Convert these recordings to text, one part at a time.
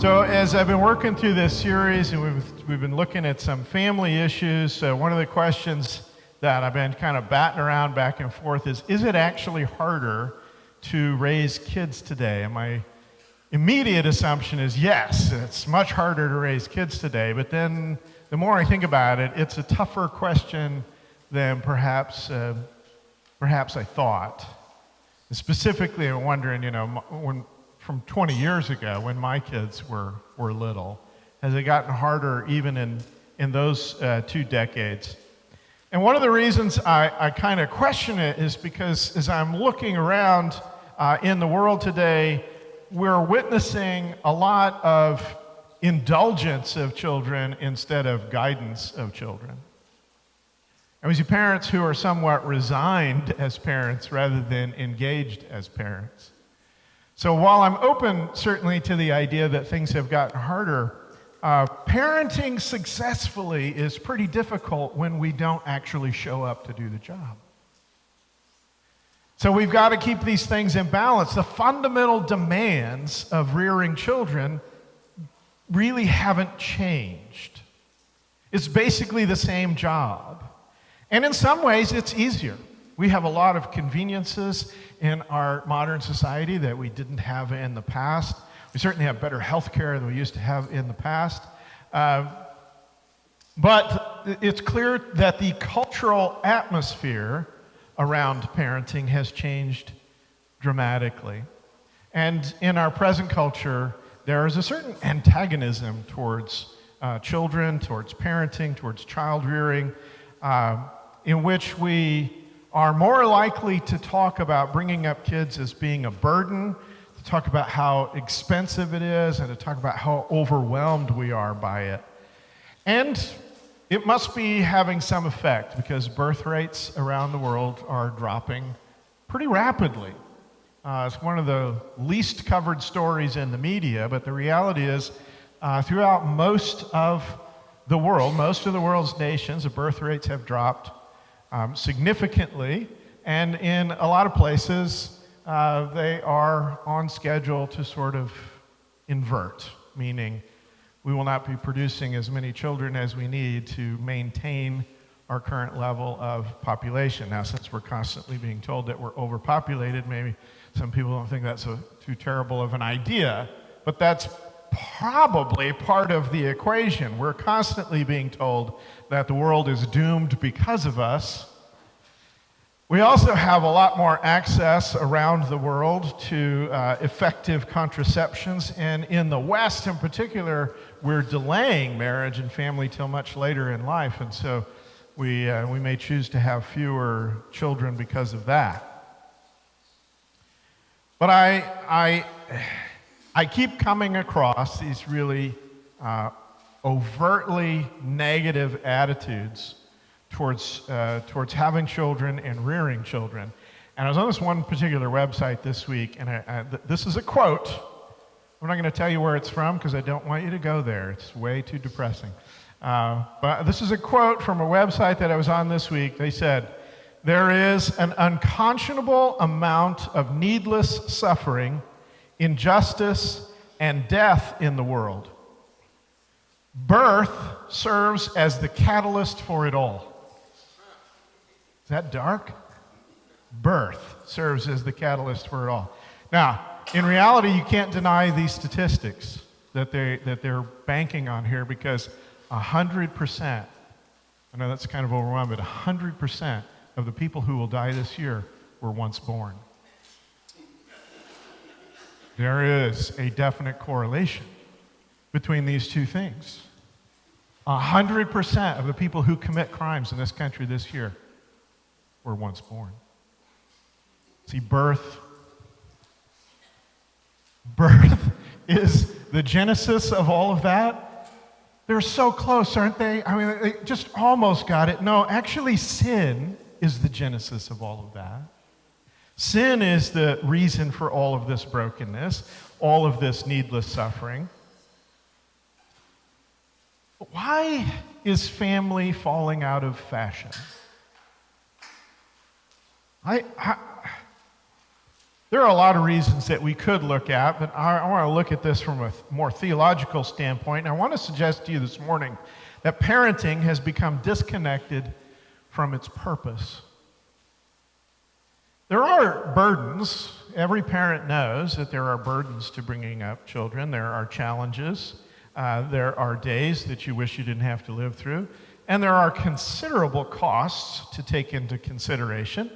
So as I've been working through this series and we've been looking at some family issues, one of the questions that I've been kind of batting around back and forth is it actually harder to raise kids today? And my immediate assumption is yes, it's much harder to raise kids today, but then the more I think about it, it's a tougher question than perhaps I thought. And specifically, I'm wondering, from 20 years ago when my kids were little, has it gotten harder even in those 2 decades? And one of the reasons I kind of question it is because as I'm looking around in the world today, we're witnessing a lot of indulgence of children instead of guidance of children. And we see parents who are somewhat resigned as parents rather than engaged as parents. So while I'm open certainly to the idea that things have gotten harder, parenting successfully is pretty difficult when we don't actually show up to do the job. So we've got to keep these things in balance. The fundamental demands of rearing children really haven't changed. It's basically the same job. And in some ways, it's easier. We have a lot of conveniences in our modern society that we didn't have in the past. We certainly have better health care than we used to have in the past. But it's clear that the cultural atmosphere around parenting has changed dramatically. And in our present culture, there is a certain antagonism towards children, towards parenting, towards child rearing, in which we are more likely to talk about bringing up kids as being a burden, to talk about how expensive it is, and to talk about how overwhelmed we are by it. And it must be having some effect because birth rates around the world are dropping pretty rapidly. It's one of the least covered stories in the media, but the reality is throughout most of the world's nations, the birth rates have dropped significantly, and in a lot of places, they are on schedule to sort of invert, meaning we will not be producing as many children as we need to maintain our current level of population. Now, since we're constantly being told that we're overpopulated, maybe some people don't think that's too terrible of an idea, but that's probably part of the equation. We're constantly being told that the world is doomed because of us. We also have a lot more access around the world to effective contraceptions, and in the West in particular, we're delaying marriage and family till much later in life, and so we may choose to have fewer children because of that. But I keep coming across these really overtly negative attitudes towards having children and rearing children. And I was on this one particular website this week, and this is a quote. I'm not going to tell you where it's from because I don't want you to go there. It's way too depressing. But this is a quote from a website that I was on this week. They said, "There is an unconscionable amount of needless suffering, injustice, and death in the world. Birth serves as the catalyst for it all." Is that dark? Birth serves as the catalyst for it all. Now, in reality, you can't deny these statistics that they're banking on here because 100%, I know that's kind of overwhelming, but 100% of the people who will die this year were once born. There is a definite correlation between these two things. 100% of the people who commit crimes in this country this year were once born. See, birth is the genesis of all of that. They're so close, aren't they? I mean, they just almost got it. No, actually, sin is the genesis of all of that. Sin is the reason for all of this brokenness, all of this needless suffering. But why is family falling out of fashion? There are a lot of reasons that we could look at, but I want to look at this from a more theological standpoint. And I want to suggest to you this morning that parenting has become disconnected from its purpose. There are burdens. Every parent knows that there are burdens to bringing up children. There are challenges. There are days that you wish you didn't have to live through. And there are considerable costs to take into consideration.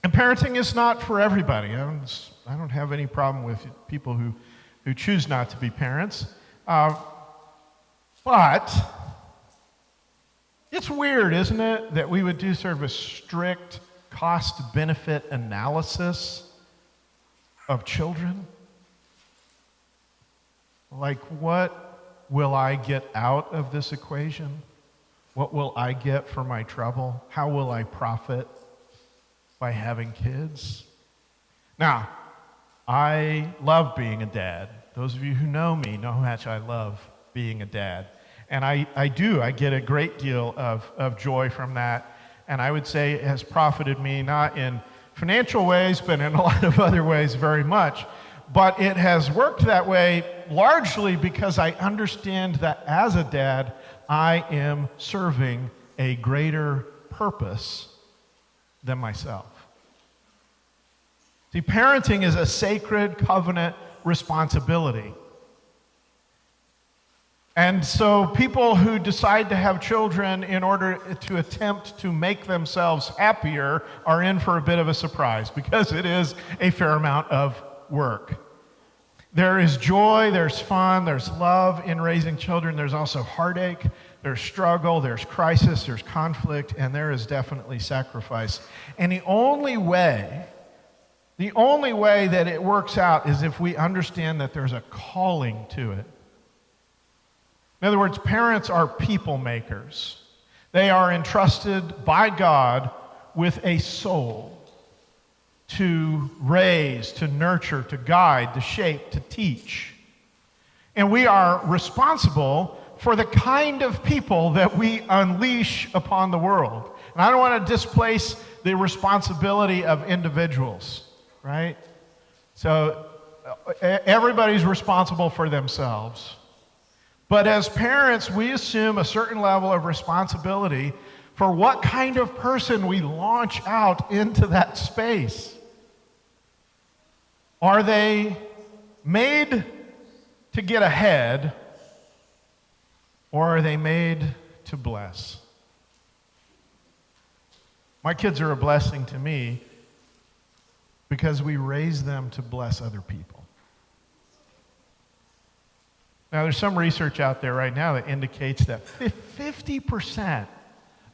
And parenting is not for everybody. I don't have any problem with people who choose not to be parents. But it's weird, isn't it, that we would do sort of a strict cost-benefit analysis of children? Like, what will I get out of this equation? What will I get for my trouble? How will I profit by having kids? Now, I love being a dad. Those of you who know me know how much I love being a dad. And I get a great deal of joy from that. And I would say it has profited me not in financial ways, but in a lot of other ways very much. But it has worked that way largely because I understand that as a dad, I am serving a greater purpose than myself. See, parenting is a sacred covenant responsibility. And so people who decide to have children in order to attempt to make themselves happier are in for a bit of a surprise because it is a fair amount of work. There is joy, there's fun, there's love in raising children. There's also heartache, there's struggle, there's crisis, there's conflict, and there is definitely sacrifice. And the only way that it works out is if we understand that there's a calling to it. In other words, parents are people makers. They are entrusted by God with a soul to raise, to nurture, to guide, to shape, to teach. And we are responsible for the kind of people that we unleash upon the world. And I don't want to displace the responsibility of individuals, right? So everybody's responsible for themselves. But as parents, we assume a certain level of responsibility for what kind of person we launch out into that space. Are they made to get ahead, or are they made to bless? My kids are a blessing to me because we raise them to bless other people. Now, there's some research out there right now that indicates that 50%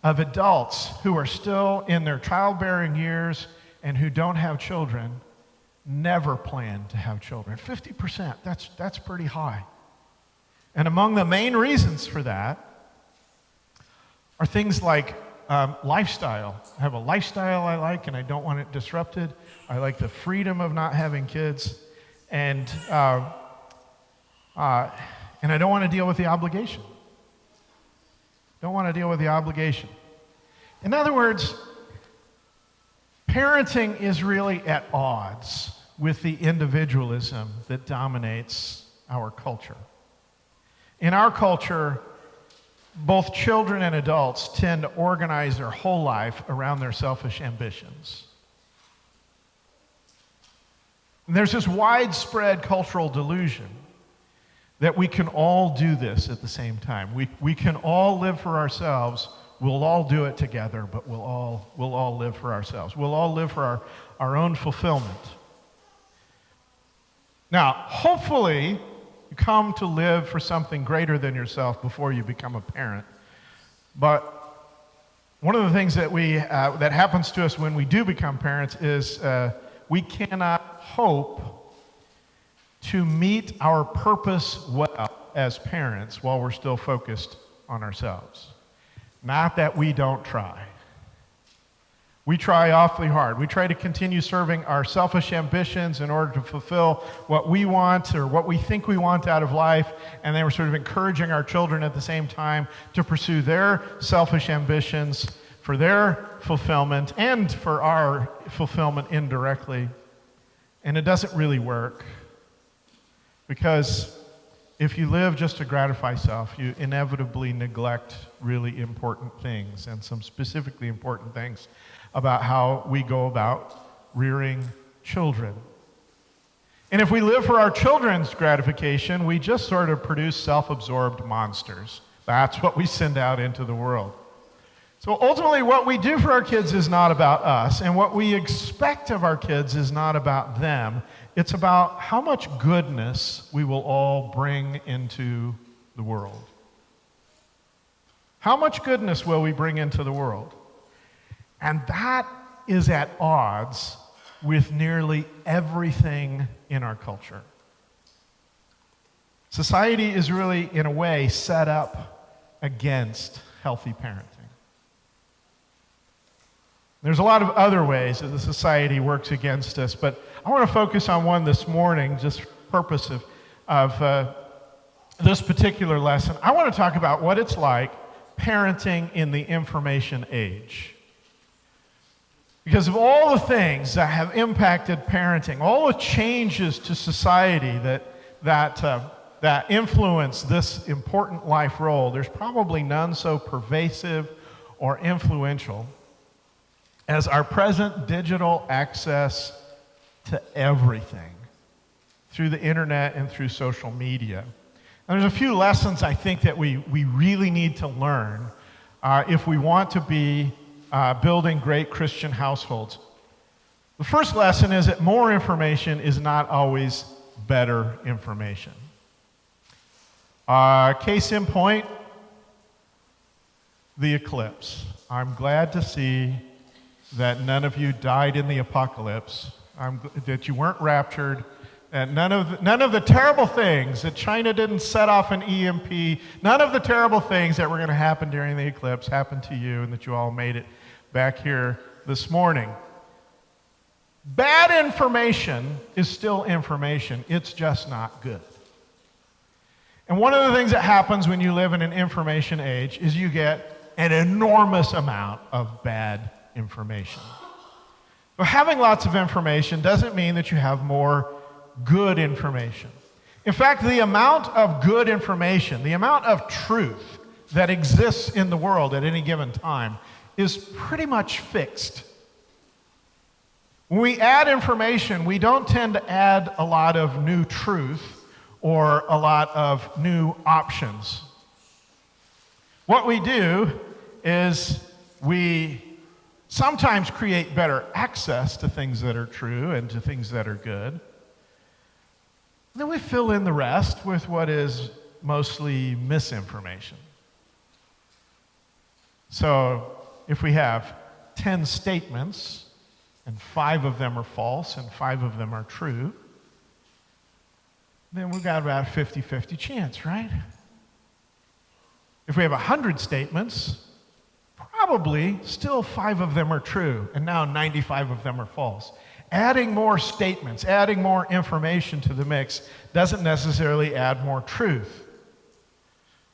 of adults who are still in their childbearing years and who don't have children never plan to have children. 50%, that's pretty high. And among the main reasons for that are things like lifestyle. I have a lifestyle I like and I don't want it disrupted. I like the freedom of not having kids. And I don't want to deal with the obligation. Don't want to deal with the obligation. In other words, parenting is really at odds with the individualism that dominates our culture. In our culture, both children and adults tend to organize their whole life around their selfish ambitions. And there's this widespread cultural delusion that we can all do this at the same time. We can all live for ourselves. We'll all do it together, but we'll all live for ourselves. We'll all live for our own fulfillment. Now, hopefully, you come to live for something greater than yourself before you become a parent. But one of the things that that happens to us when we do become parents is we cannot hope to meet our purpose well as parents while we're still focused on ourselves. Not that we don't try. We try awfully hard. We try to continue serving our selfish ambitions in order to fulfill what we want or what we think we want out of life, and then we're sort of encouraging our children at the same time to pursue their selfish ambitions for their fulfillment and for our fulfillment indirectly. And it doesn't really work, because if you live just to gratify self, you inevitably neglect really important things, and some specifically important things about how we go about rearing children. And if we live for our children's gratification, we just sort of produce self-absorbed monsters. That's what we send out into the world. So ultimately, what we do for our kids is not about us, and what we expect of our kids is not about them. It's about how much goodness we will all bring into the world. How much goodness will we bring into the world? And that is at odds with nearly everything in our culture. Society is really, in a way, set up against healthy parenting. There's a lot of other ways that the society works against us, but I want to focus on one this morning, just for the purpose of this particular lesson. I want to talk about what it's like parenting in the information age. Because of all the things that have impacted parenting, all the changes to society that influence this important life role, there's probably none so pervasive or influential as our present digital access to everything through the internet and through social media. And there's a few lessons I think that we really need to learn if we want to be building great Christian households. The first lesson is that more information is not always better information. Case in point, the eclipse. I'm glad to see that none of you died in the apocalypse, that you weren't raptured, and none of the terrible things, that China didn't set off an EMP, none of the terrible things that were going to happen during the eclipse happened to you, and that you all made it back here this morning. Bad information is still information. It's just not good. And one of the things that happens when you live in an information age is you get an enormous amount of bad information. But having lots of information doesn't mean that you have more good information. In fact, the amount of good information, the amount of truth that exists in the world at any given time is pretty much fixed. When we add information, we don't tend to add a lot of new truth or a lot of new options. What we do is we sometimes create better access to things that are true and to things that are good. Then we fill in the rest with what is mostly misinformation. So if we have 10 statements and 5 of them are false and 5 of them are true, then we've got about a 50-50 chance, right? If we have 100 statements, probably still 5 of them are true, and now 95 of them are false. Adding more statements, adding more information to the mix doesn't necessarily add more truth.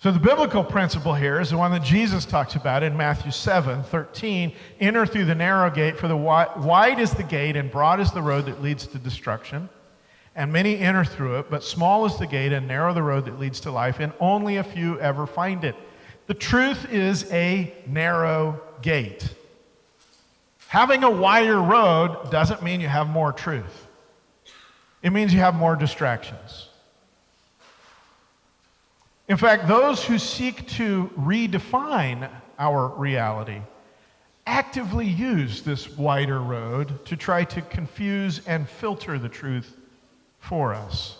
So the biblical principle here is the one that Jesus talks about in Matthew 7:13. Enter through the narrow gate, for the wide is the gate and broad is the road that leads to destruction, and many enter through it, but small is the gate and narrow the road that leads to life, and only a few ever find it. The truth is a narrow gate. Having a wider road doesn't mean you have more truth. It means you have more distractions. In fact, those who seek to redefine our reality actively use this wider road to try to confuse and filter the truth for us.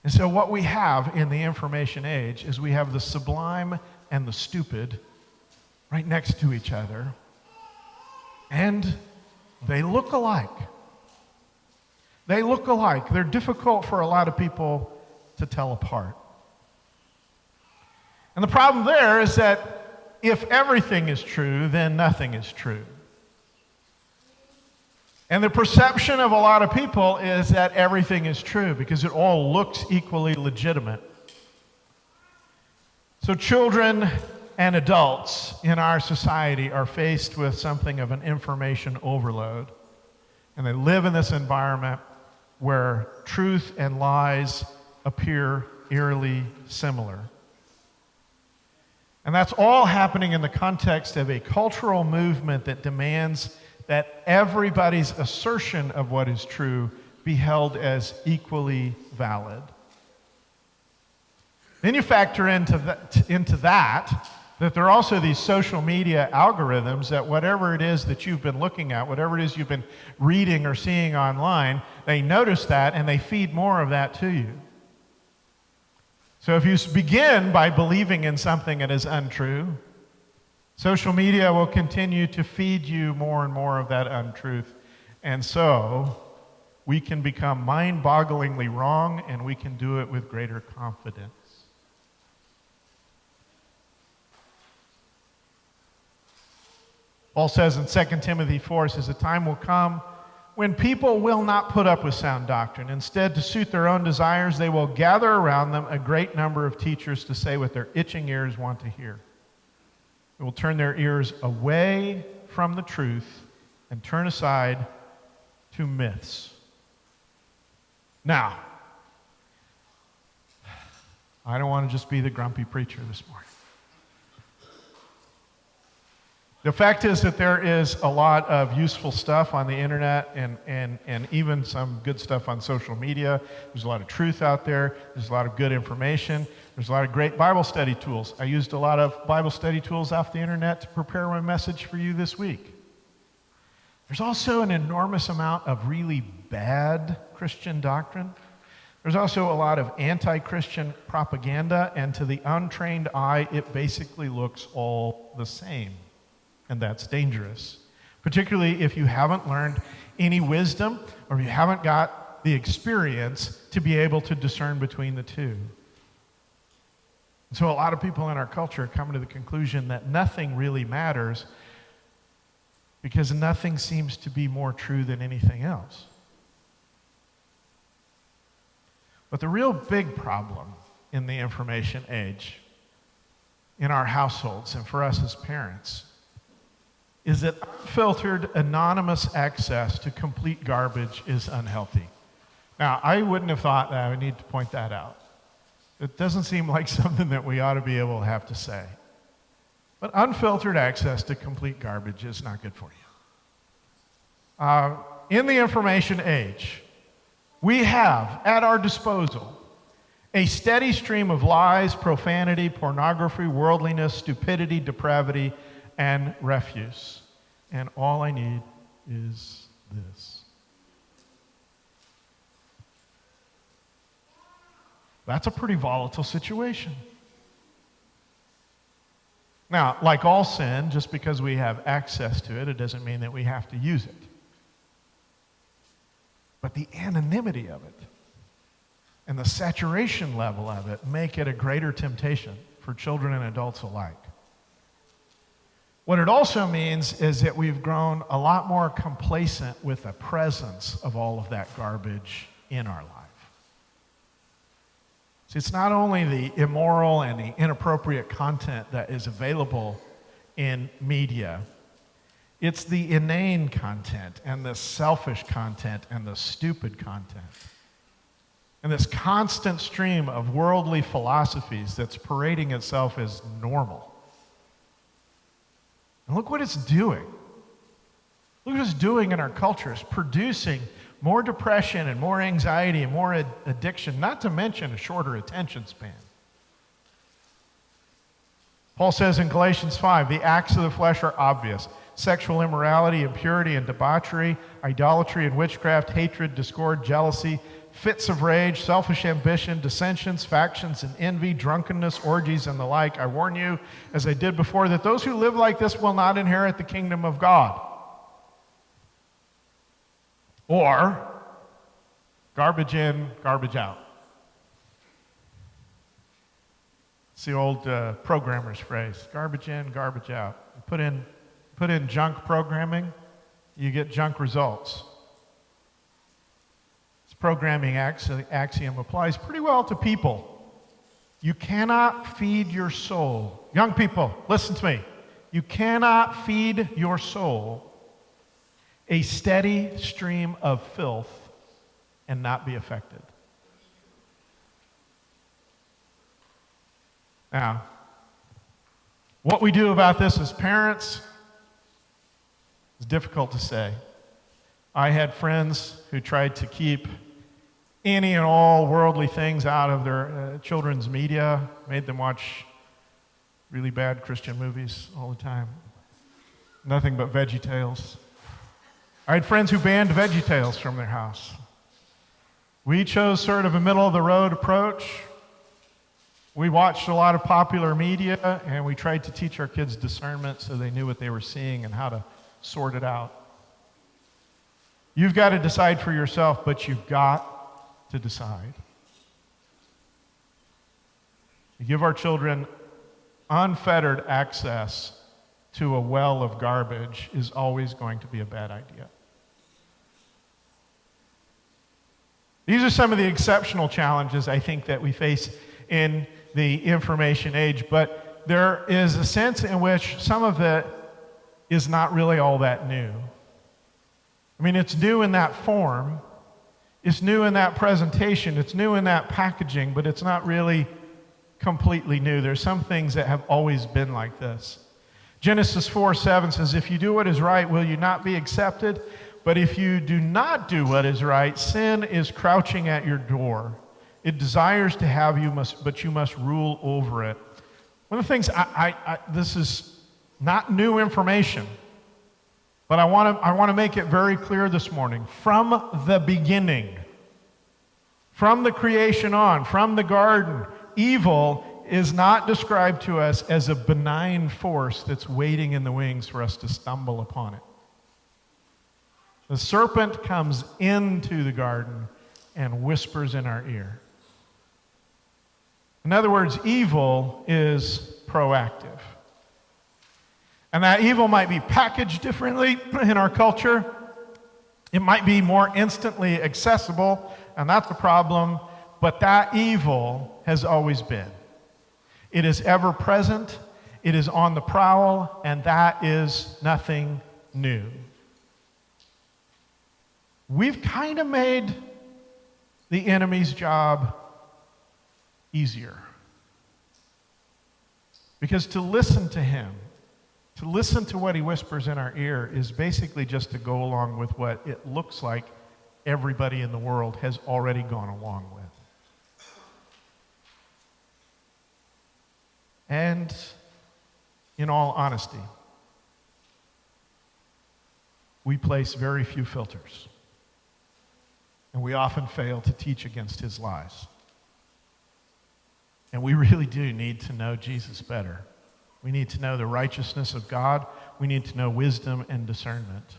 And so what we have in the information age is we have the sublime and the stupid right next to each other, and they look alike. They look alike. They're difficult for a lot of people to tell apart. And the problem there is that if everything is true, then nothing is true. And the perception of a lot of people is that everything is true because it all looks equally legitimate. So children and adults in our society are faced with something of an information overload. And they live in this environment where truth and lies appear eerily similar. And that's all happening in the context of a cultural movement that demands that everybody's assertion of what is true be held as equally valid. Then you factor into that there are also these social media algorithms that whatever it is that you've been looking at, whatever it is you've been reading or seeing online, they notice that and they feed more of that to you. So if you begin by believing in something that is untrue, social media will continue to feed you more and more of that untruth. And so we can become mind-bogglingly wrong, and we can do it with greater confidence. Paul says in 2 Timothy 4, says, "A time will come when people will not put up with sound doctrine. Instead, to suit their own desires, they will gather around them a great number of teachers to say what their itching ears want to hear. They will turn their ears away from the truth and turn aside to myths." Now, I don't want to just be the grumpy preacher this morning. The fact is that there is a lot of useful stuff on the internet and even some good stuff on social media. There's a lot of truth out there. There's a lot of good information. There's a lot of great Bible study tools. I used a lot of Bible study tools off the internet to prepare my message for you this week. There's also an enormous amount of really bad Christian doctrine. There's also a lot of anti-Christian propaganda, and to the untrained eye, it basically looks all the same. And that's dangerous, particularly if you haven't learned any wisdom or you haven't got the experience to be able to discern between the two. And so a lot of people in our culture are coming to the conclusion that nothing really matters because nothing seems to be more true than anything else. But the real big problem in the information age, in our households and for us as parents, is that unfiltered, anonymous access to complete garbage is unhealthy. Now, I wouldn't have thought that I would need to point that out. It doesn't seem like something that we ought to be able to have to say. But unfiltered access to complete garbage is not good for you. In the information age, we have at our disposal a steady stream of lies, profanity, pornography, worldliness, stupidity, depravity, and refuse. And all I need is this. That's a pretty volatile situation. Now, like all sin, just because we have access to it, it doesn't mean that we have to use it. But the anonymity of it and the saturation level of it make it a greater temptation for children and adults alike. What it also means is that we've grown a lot more complacent with the presence of all of that garbage in our life. See, it's not only the immoral and the inappropriate content that is available in media, it's the inane content and the selfish content and the stupid content. And this constant stream of worldly philosophies that's parading itself as normal. And look what it's doing. Look what it's doing in our culture. It's producing more depression and more anxiety and more addiction, not to mention a shorter attention span. Paul says in Galatians 5, the acts of the flesh are obvious: sexual immorality, impurity and debauchery, idolatry and witchcraft, hatred, discord, jealousy, fits of rage, selfish ambition, dissensions, factions, and envy, drunkenness, orgies, and the like. I warn you, as I did before, that those who live like this will not inherit the kingdom of God. Or, garbage in, garbage out. It's the old programmer's phrase, garbage in, garbage out. You put in junk programming, you get junk results. This programming axiom applies pretty well to people. You cannot feed your soul. Young people, listen to me. You cannot feed your soul a steady stream of filth and not be affected. Now, what we do about this as parents is difficult to say. I had friends who tried to keep any and all worldly things out of their children's media, made them watch really bad Christian movies all the time. Nothing but VeggieTales. I had friends who banned VeggieTales from their house. We chose sort of a middle-of-the-road approach. We watched a lot of popular media, and we tried to teach our kids discernment so they knew what they were seeing and how to sort it out. You've got to decide for yourself, but you've got to decide. To give our children unfettered access to a well of garbage is always going to be a bad idea. These are some of the exceptional challenges I think that we face in the information age, but there is a sense in which some of it is not really all that new. I mean, it's new in that form, it's new in that presentation, it's new in that packaging, but it's not really completely new. There's some things that have always been like this. Genesis 4:7 says, "If you do what is right, will you not be accepted? But if you do not do what is right, sin is crouching at your door. It desires to have you, but you must rule over it." One of the things, this is not new information, but I want to make it very clear this morning. From the beginning, from the creation on, from the garden, evil is not described to us as a benign force that's waiting in the wings for us to stumble upon it. The serpent comes into the garden and whispers in our ear. In other words, evil is proactive. And that evil might be packaged differently in our culture. It might be more instantly accessible, and that's a problem, but that evil has always been. It is ever present, it is on the prowl, and that is nothing new. We've kind of made the enemy's job easier. Because to listen to him, to listen to what he whispers in our ear, is basically just to go along with what it looks like everybody in the world has already gone along with. And in all honesty, we place very few filters. And we often fail to teach against his lies. And we really do need to know Jesus better. We need to know the righteousness of God. We need to know wisdom and discernment.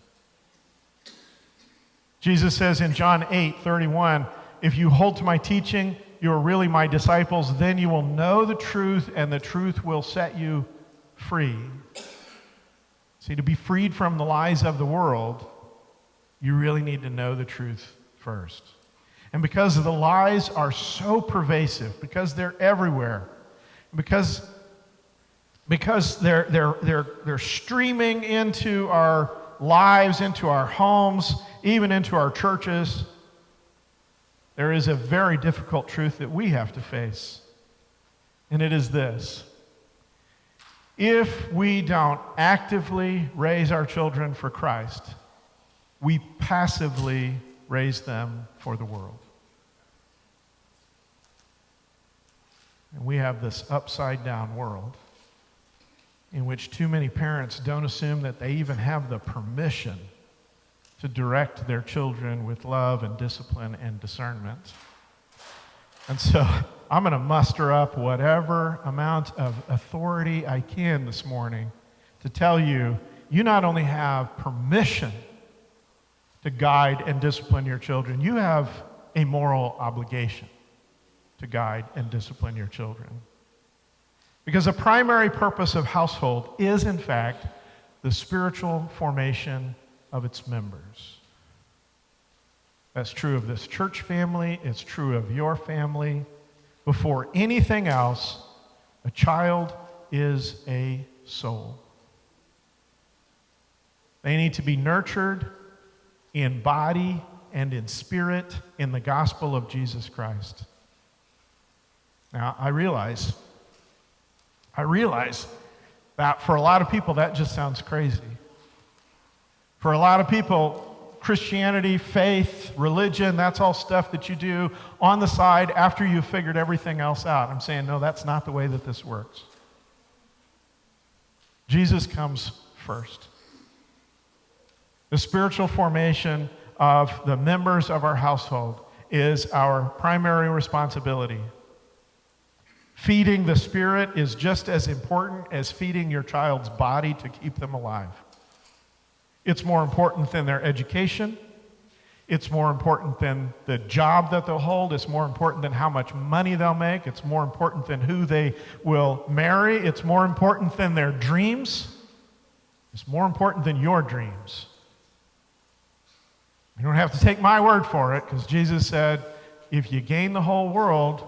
Jesus says in John 8:31, "If you hold to my teaching, you are really my disciples. Then you will know the truth, and the truth will set you free." See, to be freed from the lies of the world, you really need to know the truth first. And because the lies are so pervasive, because they're everywhere, because they're streaming into our lives, into our homes, even into our churches, there is a very difficult truth that we have to face. And it is this: if we don't actively raise our children for Christ, we passively raise them for the world. And we have this upside down world in which too many parents don't assume that they even have the permission to direct their children with love and discipline and discernment. And so I'm going to muster up whatever amount of authority I can this morning to tell you, you not only have permission to guide and discipline your children, you have a moral obligation to guide and discipline your children. Because the primary purpose of household is, in fact, the spiritual formation of its members. That's true of this church family, it's true of your family, before anything else, a child is a soul. They need to be nurtured in body and in spirit in the gospel of Jesus Christ. Now, I realize that for a lot of people that just sounds crazy. For a lot of people, Christianity, faith, religion, that's all stuff that you do on the side after you've figured everything else out. I'm saying, no, that's not the way that this works. Jesus comes first. The spiritual formation of the members of our household is our primary responsibility. Feeding the spirit is just as important as feeding your child's body to keep them alive. It's more important than their education. It's more important than the job that they'll hold. It's more important than how much money they'll make. It's more important than who they will marry. It's more important than their dreams. It's more important than your dreams. You don't have to take my word for it, because Jesus said, if you gain the whole world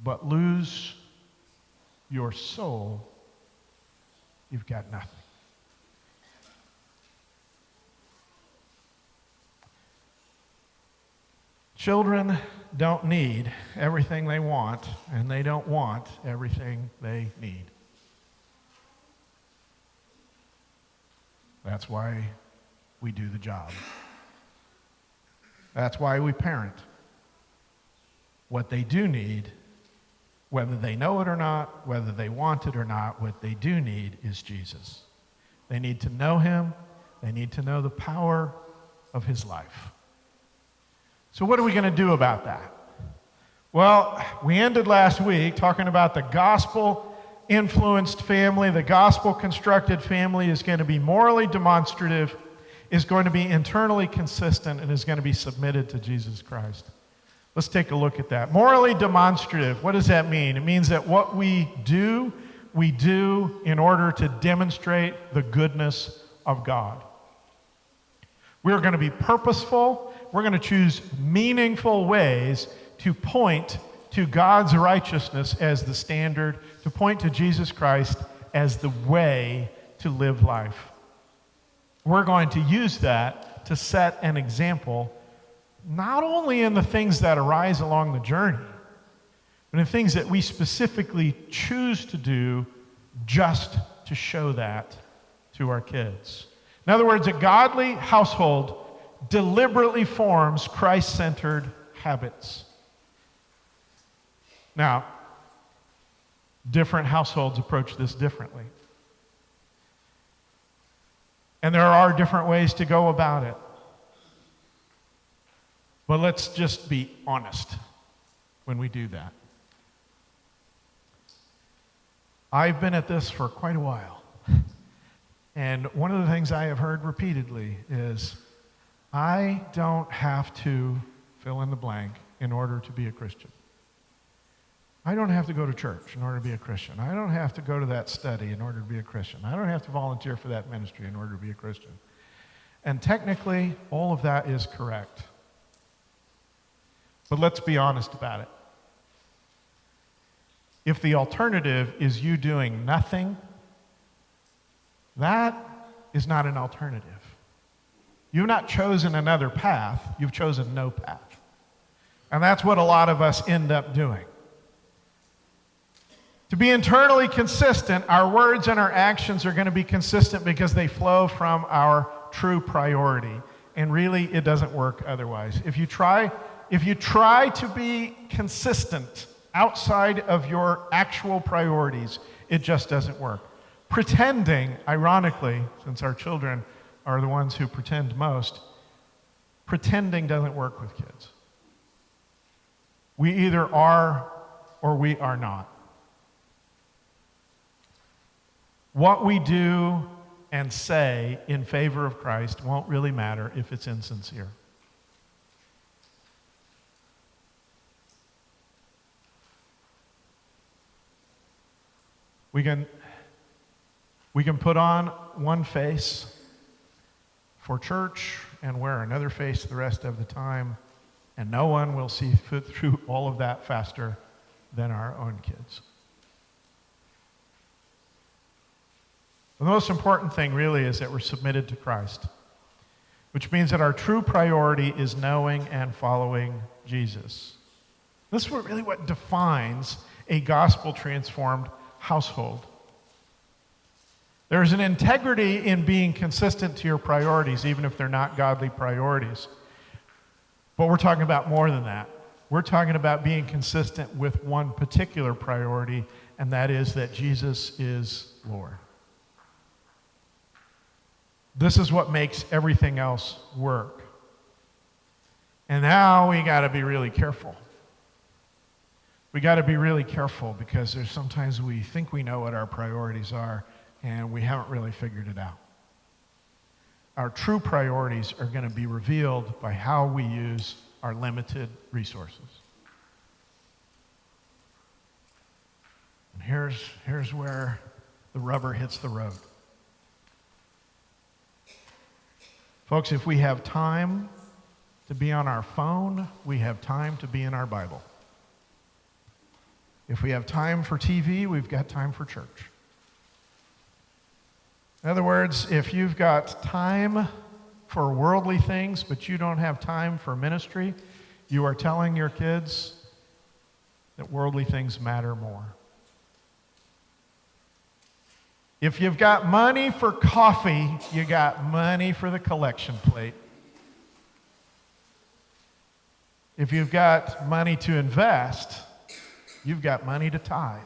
but lose your soul, you've got nothing. Children don't need everything they want, and they don't want everything they need. That's why we do the job. That's why we parent. What they do need, whether they know it or not, whether they want it or not, what they do need is Jesus. They need to know him. They need to know the power of his life. So what are we going to do about that? Well, we ended last week talking about the gospel-influenced family. The gospel-constructed family is going to be morally demonstrative, is going to be internally consistent, and is going to be submitted to Jesus Christ. Let's take a look at that. Morally demonstrative, what does that mean? It means that what we do in order to demonstrate the goodness of God. We're going to be purposeful. We're going to choose meaningful ways to point to God's righteousness as the standard, to point to Jesus Christ as the way to live life. We're going to use that to set an example, not only in the things that arise along the journey, but in things that we specifically choose to do just to show that to our kids. In other words, a godly household deliberately forms Christ-centered habits. Now, different households approach this differently. And there are different ways to go about it. But let's just be honest when we do that. I've been at this for quite a while. And one of the things I have heard repeatedly is, I don't have to fill in the blank in order to be a Christian. I don't have to go to church in order to be a Christian. I don't have to go to that study in order to be a Christian. I don't have to volunteer for that ministry in order to be a Christian. And technically, all of that is correct. But let's be honest about it. If the alternative is you doing nothing, that is not an alternative. You've not chosen another path, you've chosen no path. And that's what a lot of us end up doing. To be internally consistent, our words and our actions are going to be consistent because they flow from our true priority. And really, it doesn't work otherwise. If you try to be consistent outside of your actual priorities, it just doesn't work. Pretending, ironically, since our children are the ones who pretend most, pretending doesn't work with kids. We either are or we are not. What we do and say in favor of Christ won't really matter if it's insincere. We can put on one face for church and wear another face the rest of the time. And no one will see through all of that faster than our own kids. The most important thing really is that we're submitted to Christ, which means that our true priority is knowing and following Jesus. This is really what defines a gospel-transformed household. There's an integrity in being consistent to your priorities, even if they're not godly priorities. But we're talking about more than that. We're talking about being consistent with one particular priority, and that is that Jesus is Lord. This is what makes everything else work. And now we got to be really careful. We got to be really careful because there's sometimes we think we know what our priorities are and we haven't really figured it out. Our true priorities are going to be revealed by how we use our limited resources. And here's where the rubber hits the road. Folks, if we have time to be on our phone, we have time to be in our Bible. If we have time for TV, we've got time for church. In other words, if you've got time for worldly things, but you don't have time for ministry, you are telling your kids that worldly things matter more. If you've got money for coffee, you got money for the collection plate. If you've got money to invest, you've got money to tithe.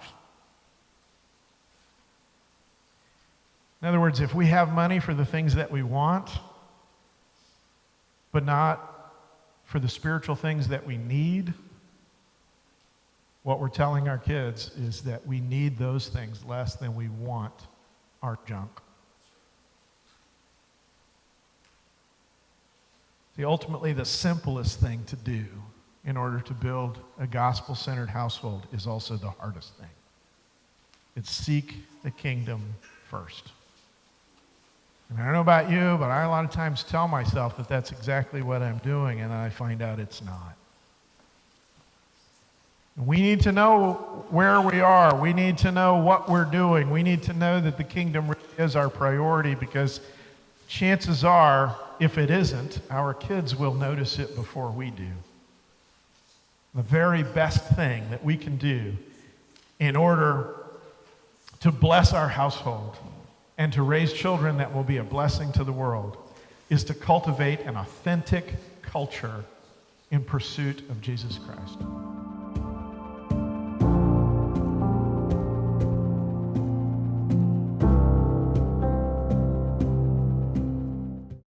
In other words, if we have money for the things that we want, but not for the spiritual things that we need, what we're telling our kids is that we need those things less than we want our junk. See, ultimately, the simplest thing to do in order to build a gospel-centered household is also the hardest thing. It's seek the kingdom first. And I don't know about you, but I a lot of times tell myself that that's exactly what I'm doing, and I find out it's not. We need to know where we are. We need to know what we're doing. We need to know that the kingdom really is our priority, because chances are, if it isn't, our kids will notice it before we do. The very best thing that we can do in order to bless our household and to raise children that will be a blessing to the world is to cultivate an authentic culture in pursuit of Jesus Christ.